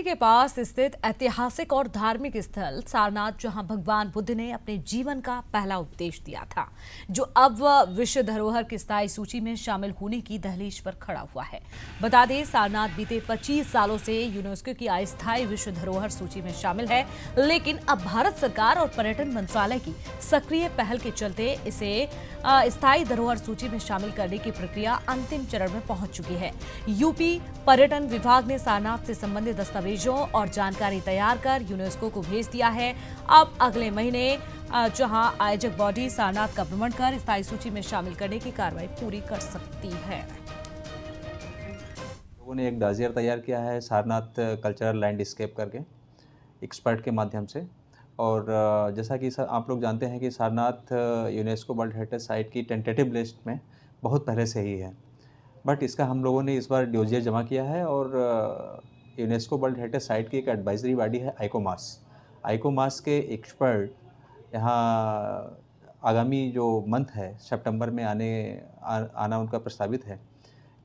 वाराणसी के पास स्थित ऐतिहासिक और धार्मिक स्थल सारनाथ, जहां भगवान बुद्ध ने अपने जीवन का पहला उपदेश दिया था, जो अब विश्व धरोहर की स्थायी सूची में शामिल होने की दहलीज पर खड़ा हुआ है। बता दें, सारनाथ बीते 25 सालों से यूनेस्को की अस्थायी विश्व धरोहर सूची में शामिल है, लेकिन अब भारत सरकार और पर्यटन मंत्रालय की सक्रिय पहल के चलते इसे स्थायी धरोहर सूची में शामिल करने की प्रक्रिया अंतिम चरण में पहुंच चुकी है। यूपी पर्यटन विभाग ने सारनाथ से संबंधित दस्तावेजों और जानकारी तैयार कर यूनेस्को को भेज दिया है। अब अगले महीने जहां आयोजक बॉडी सारनाथ का भ्रमण कर स्थायी सूची में शामिल करने की कार्रवाई पूरी कर सकती है। लोगों ने एक डॉसियर तैयार किया है सारनाथ कल्चरल लैंडस्केप करके एक्सपर्ट के माध्यम से। और जैसा कि सर आप लोग जानते हैं कि Sarnath UNESCO world heritage site की टेंटेटिव लिस्ट में बहुत पहले से ही है, बट इसका हम लोगों ने इस बार डोजियर जमा किया है। और यूनेस्को वर्ल्ड हेरिटेज साइट की एक एडवाइजरी बॉडी है आइकोमास। आइकोमास के एक्सपर्ट यहाँ आगामी जो मंथ है सितंबर में आना उनका प्रस्तावित है।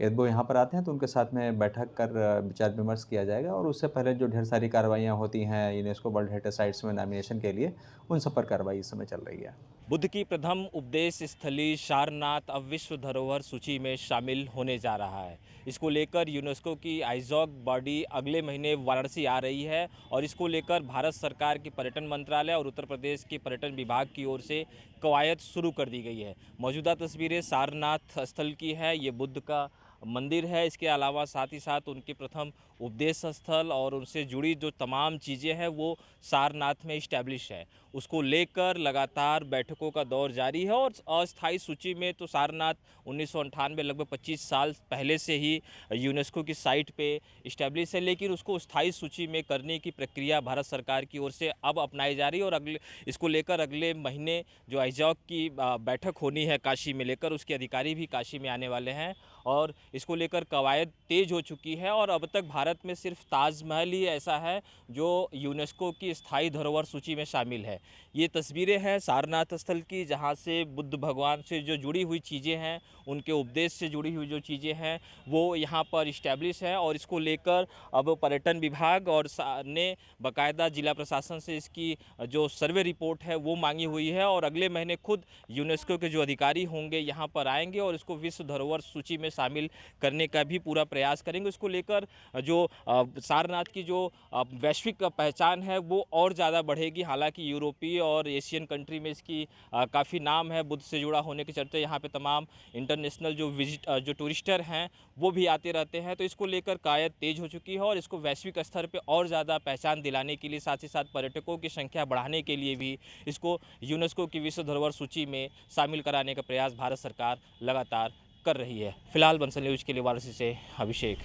यदि वो यहाँ पर आते हैं तो उनके साथ में बैठक कर विचार विमर्श किया जाएगा, और उससे पहले जो ढेर सारी कार्रवाइयाँ होती हैं यूनेस्को वर्ल्ड हेरिटेज साइट्स में नॉमिनेशन के लिए, उन सब पर कार्रवाई इस समय चल रही है। बुद्ध की प्रथम उपदेश स्थली सारनाथ अब विश्व धरोहर सूची में शामिल होने जा रहा है। इसको लेकर यूनेस्को की आइजॉक बॉडी अगले महीने वाराणसी आ रही है, और इसको लेकर भारत सरकार की पर्यटन मंत्रालय और उत्तर प्रदेश के पर्यटन विभाग की ओर से कवायद शुरू कर दी गई है। मौजूदा तस्वीरें सारनाथ स्थल की है। ये बुद्ध का मंदिर है। इसके अलावा साथ ही साथ उनके प्रथम उपदेश स्थल और उनसे जुड़ी जो तमाम चीज़ें हैं वो सारनाथ में इस्टेब्लिश है। उसको लेकर लगातार बैठकों का दौर जारी है, और अस्थायी सूची में तो सारनाथ 1998 लगभग 25 साल पहले से ही यूनेस्को की साइट पे इस्टेब्लिश है, लेकिन उसको स्थायी सूची में करने की प्रक्रिया भारत सरकार की ओर से अब अपनाई जा रही है। और इसको लेकर अगले महीने जो आइजॉक की बैठक होनी है काशी में लेकर, उसके अधिकारी भी काशी में आने वाले हैं, और इसको लेकर कवायद तेज हो चुकी है। और अब तक भारत में सिर्फ ताजमहल ही ऐसा है जो यूनेस्को की स्थायी धरोहर सूची में शामिल है। ये तस्वीरें हैं सारनाथ स्थल की, जहां से बुद्ध भगवान से जो जुड़ी हुई चीज़ें हैं, उनके उपदेश से जुड़ी हुई जो चीज़ें हैं वो यहाँ पर इस्टेब्लिश है। और इसको लेकर अब पर्यटन विभाग और ने बाकायदा जिला प्रशासन से इसकी जो सर्वे रिपोर्ट है वो मांगी हुई है, और अगले महीने खुद यूनेस्को के जो अधिकारी होंगे यहाँ पर आएंगे और इसको विश्व धरोहर सूची में शामिल करने का भी पूरा प्रयास करेंगे। इसको लेकर जो सारनाथ की जो वैश्विक पहचान है वो और ज़्यादा बढ़ेगी। हालांकि यूरोपीय और एशियन कंट्री में इसकी काफ़ी नाम है। बुद्ध से जुड़ा होने के चलते यहाँ पे तमाम इंटरनेशनल जो टूरिस्टर हैं वो भी आते रहते हैं। तो इसको लेकर कायद तेज हो चुकी है, और इसको वैश्विक स्तर पे और ज़्यादा पहचान दिलाने के लिए, साथ ही साथ पर्यटकों की संख्या बढ़ाने के लिए भी इसको यूनेस्को की विश्व धरोहर सूची में शामिल कराने का प्रयास भारत सरकार लगातार कर रही है। फिलहाल बंसल न्यूज़ के लिए वाराणसी से अभिषेक।